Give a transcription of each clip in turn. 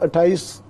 28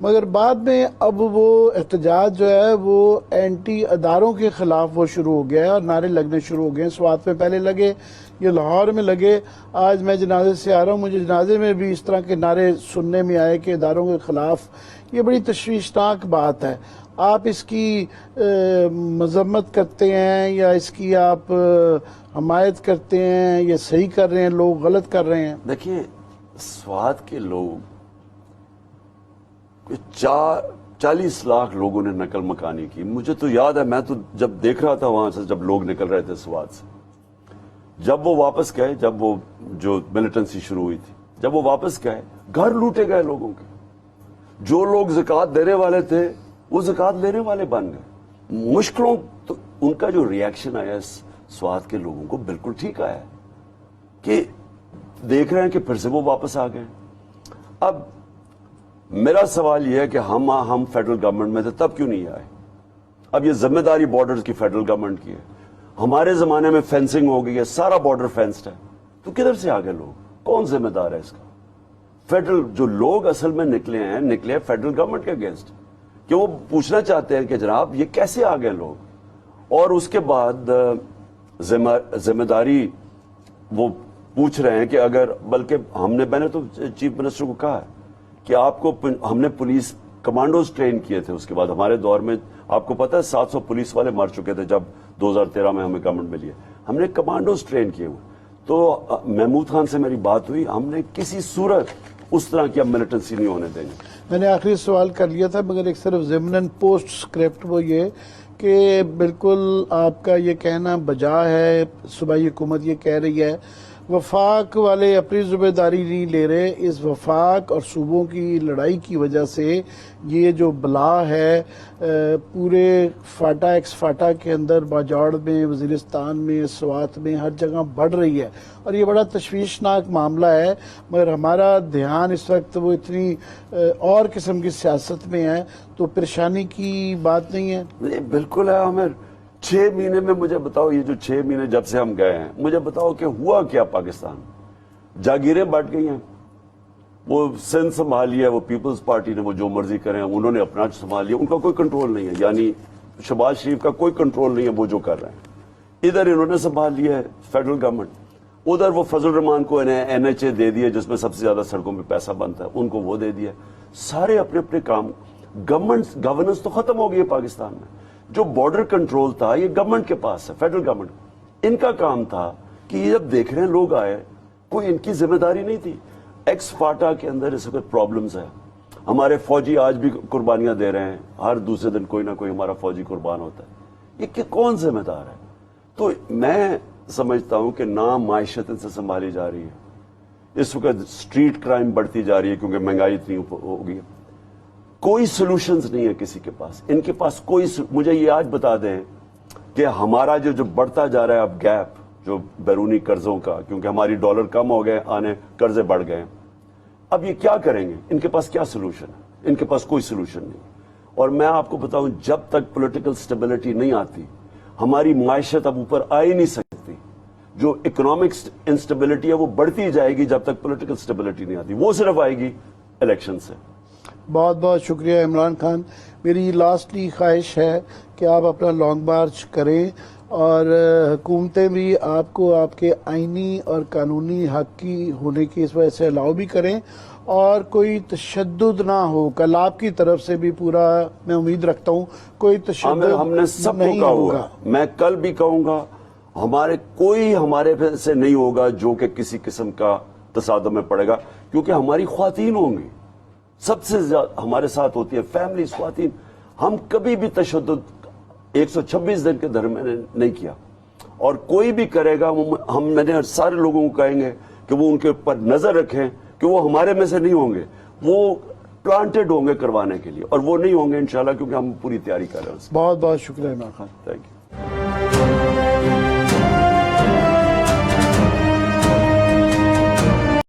مگر بعد میں اب وہ احتجاج جو ہے وہ اینٹی اداروں کے خلاف وہ شروع ہو گیا ہے اور نعرے لگنے شروع ہو گئے ہیں. سوات میں پہلے لگے, یہ لاہور میں لگے. آج میں جنازے سے آ رہا ہوں, مجھے جنازے میں بھی اس طرح کے نعرے سننے میں آئے کہ اداروں کے خلاف. یہ بڑی تشویشناک بات ہے. آپ اس کی مذمت کرتے ہیں یا اس کی آپ حمایت کرتے ہیں, یا صحیح کر رہے ہیں لوگ, غلط کر رہے ہیں؟ دیکھیے, سوات کے لوگ 40 لاکھ لوگوں نے نقل مکانی کی. مجھے تو یاد ہے, میں تو جب دیکھ رہا تھا وہاں سے, جب لوگ نکل رہے تھے سوات سے, جب وہ واپس گئے, جب وہ جو ملیٹنسی شروع ہوئی تھی, جب وہ واپس گئے, گھر لوٹے گئے لوگوں کے. جو لوگ زکوٰۃ دینے والے تھے وہ زکوٰۃ لینے والے بن گئے. مشکلوں تو ان کا جو ریاکشن آیا سوات کے لوگوں کو بالکل ٹھیک آیا کہ دیکھ رہے ہیں کہ پھر سے وہ واپس آ گئے. اب میرا سوال یہ ہے کہ ہم فیڈرل گورنمنٹ میں تھے تب کیوں نہیں آئے؟ اب یہ ذمہ داری بارڈر کی فیڈرل گورنمنٹ کی ہے. ہمارے زمانے میں فینسنگ ہو گئی ہے, سارا بارڈر فینسڈ ہے, تو کدھر سے آ گئے لوگ؟ کون ذمہ دار ہے اس کا؟ فیڈرل جو لوگ اصل میں نکلے ہیں فیڈرل گورنمنٹ کے اگینسٹ, کہ وہ پوچھنا چاہتے ہیں کہ جناب یہ کیسے آ گئے لوگ. اور اس کے بعد ذمہ داری وہ پوچھ رہے ہیں کہ اگر, بلکہ میں نے تو چیف منسٹر کو کہا ہے کہ آپ کو, ہم نے پولیس کمانڈوز ٹرین کیے تھے. اس کے بعد ہمارے دور میں آپ کو پتا ہے 700 پولیس والے مر چکے تھے جب 2013 میں ہمیں گورنمنٹ ملی ہے. ہم نے کمانڈوز ٹرین کیے ہوئے. تو محمود خان سے میری بات ہوئی, ہم نے کسی صورت اس طرح کی اب ملیٹنسی نہیں ہونے دیں گے. میں نے آخری سوال کر لیا تھا, مگر ایک صرف ضمناً پوسٹ اسکرپٹ وہ یہ کہ بالکل آپ کا یہ کہنا بجا ہے, صوبائی حکومت یہ کہہ رہی ہے وفاق والے اپنی ذمہ داری نہیں لے رہے. اس وفاق اور صوبوں کی لڑائی کی وجہ سے یہ جو بلا ہے پورے فاٹا ایکس فاٹا کے اندر, باجوڑ میں, وزیرستان میں, سوات میں, ہر جگہ بڑھ رہی ہے, اور یہ بڑا تشویشناک معاملہ ہے. مگر ہمارا دھیان اس وقت وہ اتنی اور قسم کی سیاست میں ہے, تو پریشانی کی بات نہیں ہے. بالکل ہے عامر. 6 مہینے میں مجھے بتاؤ, یہ جو 6 مہینے جب سے ہم گئے ہیں, مجھے بتاؤ کہ ہوا کیا پاکستان؟ جاگیریں بٹ گئی ہیں. وہ سندھ سنبھالی ہے, وہ پیپلز پارٹی نے, وہ جو مرضی کریں, انہوں نے اپنا سنبھال لیا, ان کا کوئی کنٹرول نہیں ہے. یعنی شہباز شریف کا کوئی کنٹرول نہیں ہے وہ جو کر رہے ہیں. ادھر انہوں نے سنبھال لیا ہے فیڈرل گورنمنٹ, ادھر وہ فضل الرحمان کو NHA دے دیا جس میں سب سے زیادہ سڑکوں پہ پیسہ بنتا ہے, ان کو وہ دے دیا. سارے اپنے اپنے کام, گورننس تو ختم ہو گئی ہے پاکستان میں. جو بارڈر کنٹرول تھا یہ گورنمنٹ کے پاس ہے, فیڈرل گورنمنٹ. ان کا کام تھا کہ یہ جب دیکھ رہے ہیں لوگ آئے, کوئی ان کی ذمہ داری نہیں تھی. ایکس فاٹا کے اندر اس وقت پرابلمز ہیں. ہمارے فوجی آج بھی قربانیاں دے رہے ہیں, ہر دوسرے دن کوئی نہ کوئی ہمارا فوجی قربان ہوتا ہے. یہ کون ذمہ دار ہے؟ تو میں سمجھتا ہوں کہ نہ معیشت ان سے سنبھالی جا رہی ہے. اس وقت اسٹریٹ کرائم بڑھتی جا رہی ہے کیونکہ مہنگائی اتنی ہو گئی ہے. کوئی سولوشنز نہیں ہے کسی کے پاس, ان کے پاس کوئی. مجھے یہ آج بتا دیں کہ ہمارا جو بڑھتا جا رہا ہے اب گیپ جو بیرونی قرضوں کا, کیونکہ ہماری ڈالر کم ہو گئے, آنے قرضے بڑھ گئے, اب یہ کیا کریں گے؟ ان کے پاس کیا سولوشن ہے؟ ان کے پاس کوئی سولوشن نہیں. اور میں آپ کو بتاؤں, جب تک پولیٹیکل سٹیبلٹی نہیں آتی ہماری معیشت اب اوپر آ ہی نہیں سکتی. جو اکنامک انسٹیبلٹی ہے وہ بڑھتی جائے گی جب تک پولیٹیکل سٹیبلٹی نہیں آتی. وہ صرف آئے گی الیکشن سے. بہت بہت شکریہ عمران خان. میری لاسٹلی خواہش ہے کہ آپ اپنا لانگ مارچ کریں اور حکومتیں بھی آپ کو آپ کے آئینی اور قانونی حق کی ہونے کی اس وجہ سے الاؤ بھی کریں, اور کوئی تشدد نہ ہو. کل آپ کی طرف سے بھی پورا میں امید رکھتا ہوں کوئی تشدد ہم نے سب کو کہا ہوگا, میں کل بھی کہوں گا, کوئی ہمارے سے نہیں ہوگا جو کہ کسی قسم کا تصادم میں پڑے گا, کیونکہ ہماری خواتین ہوں گی سب سے زیادہ ہمارے ساتھ ہوتی ہے, فیملیز, خواتین. ہم کبھی بھی تشدد 126 دن کے دھرم میں نہیں کیا, اور کوئی بھی کرے گا میں نے سارے لوگوں کو کہیں گے کہ وہ ان کے اوپر نظر رکھیں کہ وہ ہمارے میں سے نہیں ہوں گے, وہ پلانٹڈ ہوں گے کروانے کے لیے, اور وہ نہیں ہوں گے انشاءاللہ, کیونکہ ہم پوری تیاری کر رہے ہیں. بہت بہت شکریہ عمران خان. Thank you.